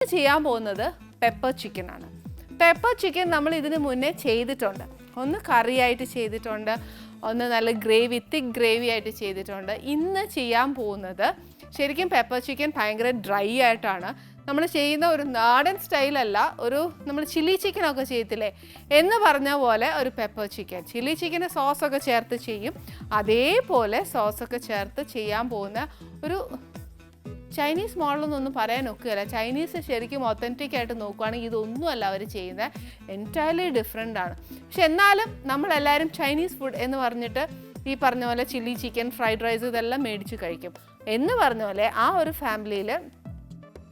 ചെയ്യാൻ പോകുന്നത് pepper chicken ആണ്. പെപ്പർ ചിക്കൻ നമ്മൾ ഇതിനു മുന്നേ ചെയ്തിട്ടുണ്ട്. ഒന്ന് കറിയായിട്ട് ചെയ്തിട്ടുണ്ട്, ഒന്ന് നല്ല തിക്ക് ഗ്രേവി ആയിട്ട് ചെയ്തിട്ടുണ്ട്. ഇന്ന് ചെയ്യാൻ പോകുന്നത് ശരിക്കും പെപ്പർ ചിക്കൻ ഭയങ്കര ഡ്രൈ ആയിട്ടാണ്. നമ്മൾ ചെയ്യുന്ന ഒരു നാടൻ സ്റ്റൈലല്ല, ഒരു നമ്മൾ ചില്ലി ചിക്കനൊക്കെ ചെയ്യത്തില്ലേ എന്ന് പറഞ്ഞ പോലെ ഒരു പെപ്പർ ചിക്കൻ. ചില്ലി ചിക്കന് സോസൊക്കെ ചേർത്ത് ചെയ്യും, അതേപോലെ സോസൊക്കെ ചേർത്ത് ചെയ്യാൻ പോകുന്ന ഒരു ചൈനീസ് മോഡലൊന്നും പറയാൻ ഒക്കുകയില്ല. ചൈനീസ് ശരിക്കും ഒത്തൻറ്റിക് ആയിട്ട് നോക്കുകയാണെങ്കിൽ ഇതൊന്നുമല്ല അവർ ചെയ്യുന്നത്, എൻറ്റയർലി ഡിഫറെൻ്റ് ആണ്. പക്ഷെ എന്നാലും നമ്മളെല്ലാവരും ചൈനീസ് ഫുഡ് എന്ന് പറഞ്ഞിട്ട് ഈ പറഞ്ഞ പോലെ ചില്ലി ചിക്കൻ, ഫ്രൈഡ് റൈസ് ഇതെല്ലാം മേടിച്ച് കഴിക്കും. എന്ന് പറഞ്ഞ പോലെ ആ ഒരു ഫാമിലിയിൽ,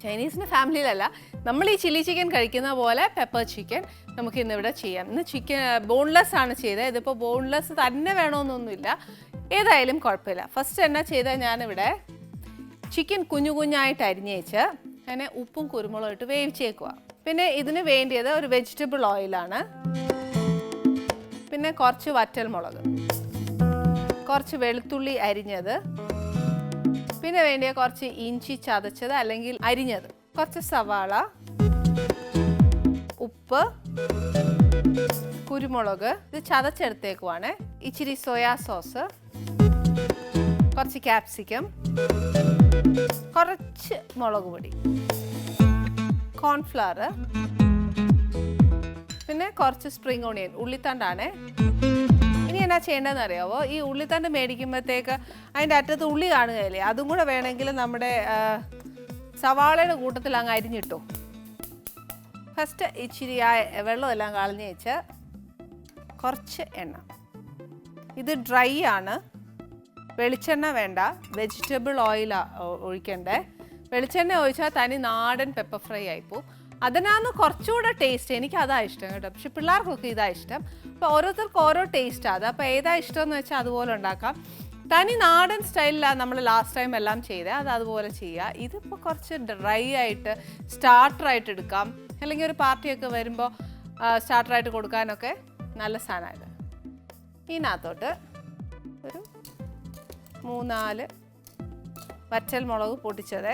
ചൈനീസിൻ്റെ ഫാമിലിയിലല്ല, നമ്മൾ ഈ ചില്ലി ചിക്കൻ കഴിക്കുന്ന പോലെ പെപ്പർ ചിക്കൻ നമുക്ക് ഇന്നിവിടെ ചെയ്യാം. ഇന്ന് ചിക്കൻ ബോൺലെസ് ആണ് ചെയ്തത്. ഇതിപ്പോൾ ബോൺലെസ് തന്നെ വേണമെന്നൊന്നുമില്ല, ഏതായാലും കുഴപ്പമില്ല. ഫസ്റ്റ് എന്നാ ചെയ്താൽ ഞാനിവിടെ ചിക്കൻ കുഞ്ഞു കുഞ്ഞായിട്ട് അരിഞ്ഞേച്ച് അതിനെ ഉപ്പും കുരുമുളകും ഇട്ട് വേവിച്ചേക്കുക. പിന്നെ ഇതിന് വേണ്ടിയത് ഒരു വെജിറ്റബിൾ ഓയിലാണ്, പിന്നെ കുറച്ച് വറ്റൽമുളക്, കുറച്ച് വെളുത്തുള്ളി അരിഞ്ഞത്, പിന്നെ വേണ്ടിയ കുറച്ച് ഇഞ്ചി ചതച്ചത് അല്ലെങ്കിൽ അരിഞ്ഞത്, കുറച്ച് സവാള, ഉപ്പ്, കുരുമുളക്, ഇത് ചതച്ചെടുത്തേക്കുവാണ്, ഇച്ചിരി സോയാ സോസ്, കുറച്ച് ക്യാപ്സിക്കം, കുറച്ച് മുളക് പൊടി, കോൺഫ്ലവർ, പിന്നെ കുറച്ച് സ്പ്രിംഗ് ഓണിയൻ, ഉള്ളിത്തണ്ടാണ്. ഇനി എന്നാ ചെയ്യേണ്ടതെന്ന് അറിയാവോ? ഈ ഉള്ളിത്തണ്ട് മേടിക്കുമ്പോഴത്തേക്ക് അതിൻ്റെ അറ്റത്ത് ഉള്ളി കാണുകയില്ലേ, അതും കൂടെ വേണമെങ്കിൽ നമ്മുടെ സവാളയുടെ കൂട്ടത്തിൽ അങ്ങ് അരിഞ്ഞിട്ടു. ഫസ്റ്റ് ഇച്ചിരി ആ വെള്ളമെല്ലാം കളഞ്ഞ് വെച്ച് കുറച്ച് എണ്ണ, ഇത് ഡ്രൈ ആണ്, വെളിച്ചെണ്ണ വേണ്ട, വെജിറ്റബിൾ ഓയിലാണ് ഒഴിക്കണ്ടേ. വെളിച്ചെണ്ണ ഒഴിച്ചാൽ തനി നാടൻ പെപ്പർ ഫ്രൈ ആയിപ്പോവും. അതിനാണ് കുറച്ചുകൂടെ ടേസ്റ്റ്, എനിക്ക് അതാ ഇഷ്ടം കേട്ടോ. പക്ഷെ പിള്ളേർക്കൊക്കെ ഇതാ ഇഷ്ടം. അപ്പോൾ ഓരോരുത്തർക്ക് ഓരോ ടേസ്റ്റാണ് അത്. അപ്പോൾ ഏതാ ഇഷ്ടമെന്ന് വെച്ചാൽ അതുപോലെ ഉണ്ടാക്കാം. തനി നാടൻ സ്റ്റൈലിലാണ് നമ്മൾ ലാസ്റ്റ് ടൈം എല്ലാം ചെയ്തത്, അത് അതുപോലെ ചെയ്യുക. ഇതിപ്പോൾ കുറച്ച് ഡ്രൈ ആയിട്ട് സ്റ്റാർട്ടറായിട്ട് എടുക്കാം, അല്ലെങ്കിൽ ഒരു പാർട്ടിയൊക്കെ വരുമ്പോൾ സ്റ്റാർട്ടറായിട്ട് കൊടുക്കാനൊക്കെ നല്ല സാധനമാണ്. ഇതിനകത്തോട്ട് ഒരു 3-4 വറ്റൽമുളക് പൊട്ടിച്ചത്,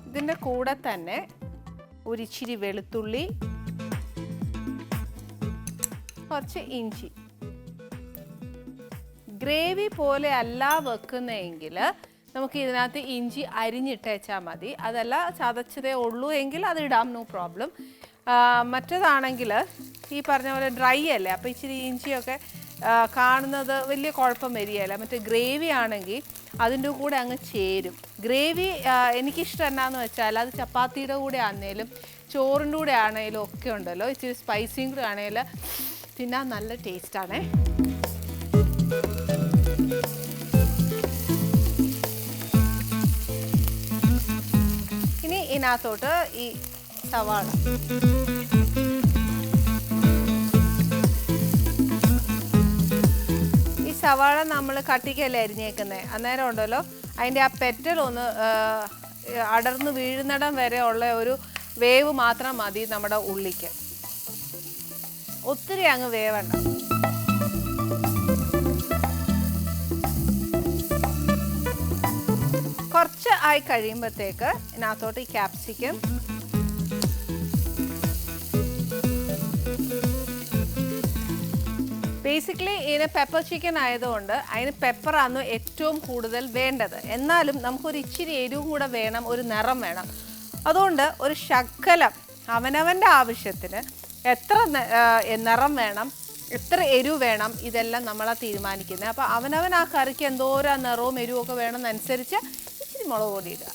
ഇതിൻ്റെ കൂടെ തന്നെ ഒരിച്ചിരി വെളുത്തുള്ളി, കുറച്ച് ഇഞ്ചി. ഗ്രേവി പോലെ അല്ല വെക്കുന്നതെങ്കിൽ നമുക്ക് ഇതിനകത്ത് ഇഞ്ചി അരിഞ്ഞിട്ടേച്ചാൽ മതി. അതല്ല ചതച്ചതേ ഉള്ളൂ എങ്കിൽ അത് ഇടാം, നോ പ്രോബ്ലം. മറ്റേതാണെങ്കിൽ ഈ പറഞ്ഞ പോലെ ഡ്രൈ അല്ലേ, അപ്പോൾ ഇച്ചിരി ഇഞ്ചിയൊക്കെ കാണുന്നത് വലിയ കുഴപ്പം വരികയില്ല. മറ്റേ ഗ്രേവി ആണെങ്കിൽ അതിൻ്റെ കൂടെ അങ്ങ് ചേരും. ഗ്രേവി എനിക്കിഷ്ടം എന്നാന്ന് വെച്ചാൽ അത് ചപ്പാത്തിയുടെ കൂടെ ആണെങ്കിലും ചോറിൻ്റെ കൂടെ ആണെങ്കിലും ഒക്കെ ഉണ്ടല്ലോ, ഇച്ചിരി സ്പൈസിയും കൂടെ ആണെങ്കിൽ തിന്നാൻ നല്ല ടേസ്റ്റാണേ. ഇനി ഇതിനകത്തോട്ട് ഈ സവാള, സവാള നമ്മൾ കട്ടിക്കല്ലേ അരിഞ്ഞേക്കുന്നത്, അന്നേരം ഉണ്ടല്ലോ അതിൻ്റെ ആ പെറ്റലൊന്ന് അടർന്ന് വീഴുന്നിടം വരെ ഉള്ള ഒരു വേവ് മാത്രം മതി നമ്മുടെ ഉള്ളിക്ക്, ഒത്തിരി അങ്ങ് വേവണ്ട. കുറച്ച് ആയി കഴിയുമ്പോഴത്തേക്ക് ഇതിനകത്തോട്ട് ഈ ക്യാപ്സിക്കം, ബേസിക്കലി ഇതിന് പെപ്പർ ചിക്കൻ ആയതുകൊണ്ട് അതിന് പെപ്പറാണ് ഏറ്റവും കൂടുതൽ വേണ്ടത്. എന്നാലും നമുക്കൊരു ഇച്ചിരി എരിവും കൂടെ വേണം, ഒരു നിറം വേണം. അതുകൊണ്ട് ഒരു ശകലം അവനവൻ്റെ ആവശ്യത്തിന് എത്ര നിറം വേണം, എത്ര എരിവ് വേണം, ഇതെല്ലാം നമ്മളാണ് തീരുമാനിക്കുന്നത്. അപ്പോൾ അവനവൻ ആ കറിക്ക് എന്തോരം നിറവും എരിവും ഒക്കെ വേണമെന്നനുസരിച്ച് ഇച്ചിരി മുളക് പൊടി ഇടുക.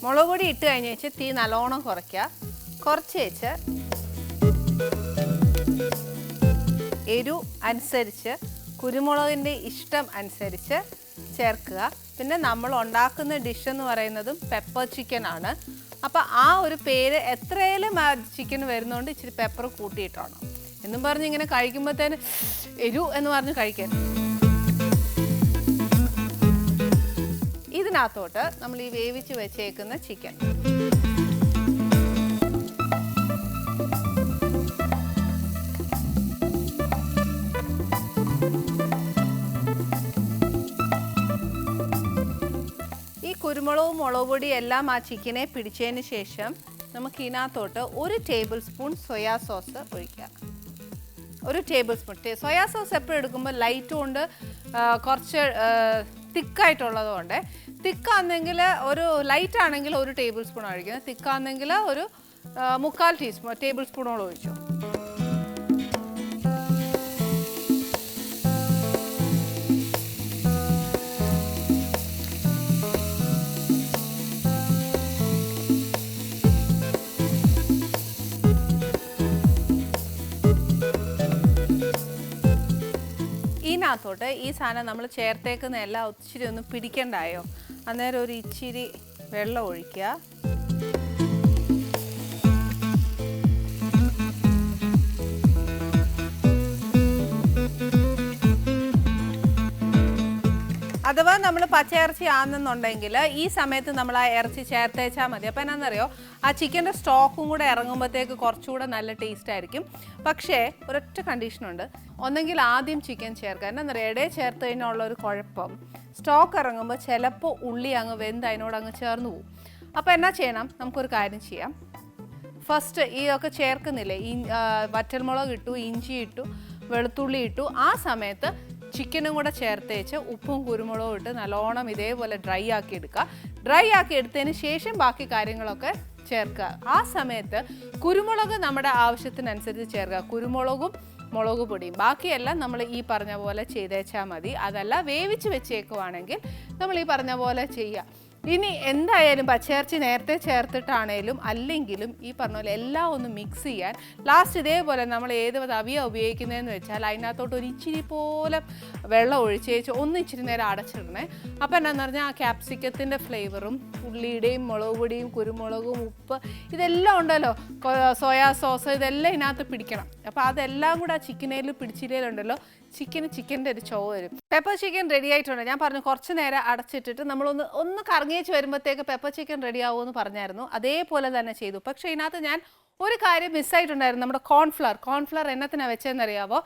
മുളക് പൊടി ഇട്ട് കഴിഞ്ഞ് വെച്ച് തീ നല്ലോണം കുറയ്ക്കുക. കുറച്ച് വെച്ച് എരിവ് അനുസരിച്ച് കുരുമുളകിൻ്റെ ഇഷ്ടം അനുസരിച്ച് ചേർക്കുക. പിന്നെ നമ്മൾ ഉണ്ടാക്കുന്ന ഡിഷ് എന്ന് പറയുന്നതും പെപ്പർ ചിക്കൻ ആണ്. അപ്പോൾ ആ ഒരു പേര് എത്രയായാലും ആ ചിക്കൻ വരുന്നതുകൊണ്ട് ഇച്ചിരി പെപ്പർ കൂട്ടിയിട്ടാണ് എന്നും പറഞ്ഞ് ഇങ്ങനെ കഴിക്കുമ്പോഴത്തേന് എരിവ് എന്ന് പറഞ്ഞ് കഴിക്കാൻ. ഇതിനകത്തോട്ട് നമ്മൾ ഈ വേവിച്ച് വെച്ചേക്കുന്ന ചിക്കൻ മുളക് പൊടിയും എല്ലാം ആ ചിക്കനെ പിടിച്ചതിന് ശേഷം നമുക്ക് ഇതിനകത്തോട്ട് 1 ടേബിൾ സ്പൂൺ സോയാ സോസ് ഒഴിക്കാം. 1 ടേബിൾ സ്പൂൺ. സോയാ സോസ് എപ്പോഴും എടുക്കുമ്പോൾ ലൈറ്റ് കൊണ്ട് കുറച്ച് തിക്കായിട്ടുള്ളതുകൊണ്ട്, തിക്കാണെങ്കിൽ ഒരു ലൈറ്റ് ആണെങ്കിൽ 1 ടേബിൾ സ്പൂൺ ഒഴിക്കുന്നത്, തിക്കാണെങ്കിൽ ഒരു 1/4 ടേബിൾ സ്പൂണോളം ഒഴിച്ചു. ഇതിനകത്തോട്ട് ഈ സാധനം നമ്മൾ ചേർത്തേക്കുന്ന എല്ലാം ഇച്ചിരി ഒന്ന് പിടിക്കണ്ടായോ, അന്നേരം ഒരു ഇച്ചിരി വെള്ളം ഒഴിക്കുക. അഥവാ നമ്മൾ പച്ചയിറച്ചി ആണെന്നുണ്ടെങ്കിൽ ഈ സമയത്ത് നമ്മൾ ആ ഇറച്ചി ചേർത്തേച്ചാൽ മതി. അപ്പോൾ എന്നാണെന്നറിയോ, ആ ചിക്കൻ്റെ സ്റ്റോക്കും കൂടെ ഇറങ്ങുമ്പോഴത്തേക്ക് കുറച്ചുകൂടെ നല്ല ടേസ്റ്റ് ആയിരിക്കും. പക്ഷേ ഒരൊറ്റ കണ്ടീഷനുണ്ട്, ഒന്നെങ്കിൽ ആദ്യം ചിക്കൻ ചേർക്കുക. എന്നാണെന്നറിയോ, ഇടയിൽ ചേർത്ത് കഴിഞ്ഞുള്ളൊരു കുഴപ്പം, സ്റ്റോക്ക് ഇറങ്ങുമ്പോൾ ചിലപ്പോൾ ഉള്ളി അങ്ങ് വെന്ത് അതിനോട് അങ്ങ് ചേർന്ന് പോകും. അപ്പോൾ എന്നാ ചെയ്യണം, നമുക്കൊരു കാര്യം ചെയ്യാം. ഫസ്റ്റ് ഇതൊക്കെ ചേർക്കുന്നില്ലേ, വറ്റൽമുളക് ഇട്ടു, ഇഞ്ചി ഇട്ടു, വെളുത്തുള്ളി ഇട്ടു, ആ സമയത്ത് ചിക്കനും കൂടെ ചേർത്തേച്ച് ഉപ്പും കുരുമുളകും ഇട്ട് നല്ലോണം ഇതേപോലെ ഡ്രൈ ആക്കി എടുക്കുക. ഡ്രൈ ആക്കി എടുത്തതിന് ശേഷം ബാക്കി കാര്യങ്ങളൊക്കെ ചേർക്കുക. ആ സമയത്ത് കുരുമുളക് നമ്മുടെ ആവശ്യത്തിനനുസരിച്ച് ചേർക്കുക. കുരുമുളകും മുളക് പൊടിയും ബാക്കിയെല്ലാം നമ്മൾ ഈ പറഞ്ഞ പോലെ ചെയ്തേച്ചാൽ മതി. അതല്ല വേവിച്ച് വെച്ചേക്കുവാണെങ്കിൽ നമ്മൾ ഈ പറഞ്ഞ പോലെ ചെയ്യുക. ഇനി എന്തായാലും പച്ചയിറച്ചി നേരത്തെ ചേർത്തിട്ടാണേലും അല്ലെങ്കിലും ഈ പറഞ്ഞ പോലെ എല്ലാം ഒന്ന് മിക്സ് ചെയ്യാൻ ലാസ്റ്റ് ഇതേപോലെ നമ്മൾ ഏത് തവിയാണ് ഉപയോഗിക്കുന്നതെന്ന് വെച്ചാൽ അതിനകത്തോട്ട് ഒരു ഇച്ചിരി പോലെ വെള്ളം ഒഴിച്ചേച്ച് ഒന്ന് ഇച്ചിരി നേരം അടച്ചിടണേ. അപ്പോൾ എന്നാന്ന് പറഞ്ഞാൽ ആ ക്യാപ്സിക്കത്തിൻ്റെ ഫ്ലേവറും ഉള്ളിയുടെയും മുളക് പൊടിയും കുരുമുളകും ഉപ്പ് ഇതെല്ലാം ഉണ്ടല്ലോ, സോയാ സോസ്, ഇതെല്ലാം ഇതിനകത്ത് പിടിക്കണം. അപ്പോൾ അതെല്ലാം കൂടെ ആ ചിക്കനേലും പിടിച്ചില്ലേലുണ്ടല്ലോ ചിക്കൻ്റെ ഒരു ചുവ വരും. പെപ്പർ ചിക്കൻ റെഡി ആയിട്ടുണ്ട്. ഞാൻ പറഞ്ഞു കുറച്ച് നേരം അടച്ചിട്ടിട്ട് നമ്മളൊന്ന് കറങ്ങിയേച്ച് വരുമ്പോഴത്തേക്ക് പെപ്പർ ചിക്കൻ റെഡി ആവുമെന്ന് പറഞ്ഞായിരുന്നു. അതേപോലെ തന്നെ ചെയ്തു. പക്ഷേ ഇതിനകത്ത് ഞാൻ ഒരു കാര്യം മിസ്സായിട്ടുണ്ടായിരുന്നു. നമ്മുടെ കോൺഫ്ലവർ എന്നത്തിനാണ് വെച്ചതെന്നറിയാവോ,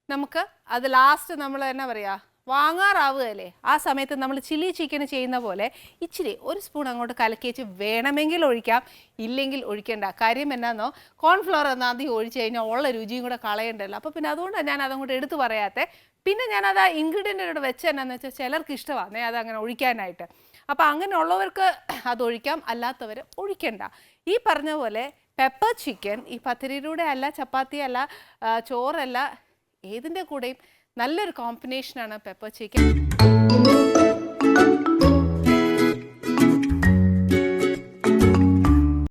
നമുക്ക് അത് ലാസ്റ്റ് നമ്മൾ എന്നാ പറയുക വാങ്ങാറാവുകയല്ലേ, ആ സമയത്ത് നമ്മൾ ചില്ലി ചിക്കന് ചെയ്യുന്ന പോലെ ഇച്ചിരി 1 സ്പൂൺ അങ്ങോട്ട് കലക്കിയേച്ച് വേണമെങ്കിൽ ഒഴിക്കാം, ഇല്ലെങ്കിൽ ഒഴിക്കേണ്ട. കാര്യം എന്നാന്നോ, കോൺഫ്ലവർ എന്നാദ്യം ഒഴിച്ച് കഴിഞ്ഞാൽ ഉള്ള രുചിയും കൂടെ കളയണ്ടല്ലോ. അപ്പോൾ പിന്നെ അതുകൊണ്ടാണ് ഞാൻ അതങ്ങോട്ട് എടുത്ത് പറയാത്തത്. പിന്നെ ഞാനത് ആ ഇൻഗ്രീഡിയൻറ്റിനോട് വെച്ച് എന്നാന്ന് വെച്ചാൽ ചിലർക്ക് ഇഷ്ടമാണ് അതങ്ങനെ ഒഴിക്കാനായിട്ട്. അപ്പോൾ അങ്ങനെയുള്ളവർക്ക് അതൊഴിക്കാം, അല്ലാത്തവർ ഒഴിക്കണ്ട. ഈ പറഞ്ഞ പോലെ പെപ്പർ ചിക്കൻ ഈ പത്തിരിയുടെ അല്ല, ചപ്പാത്തി അല്ല, ചോറല്ല, ഏതിൻ്റെ കൂടെയും നല്ലൊരു കോമ്പിനേഷനാണ് പെപ്പർ ചിക്കൻ.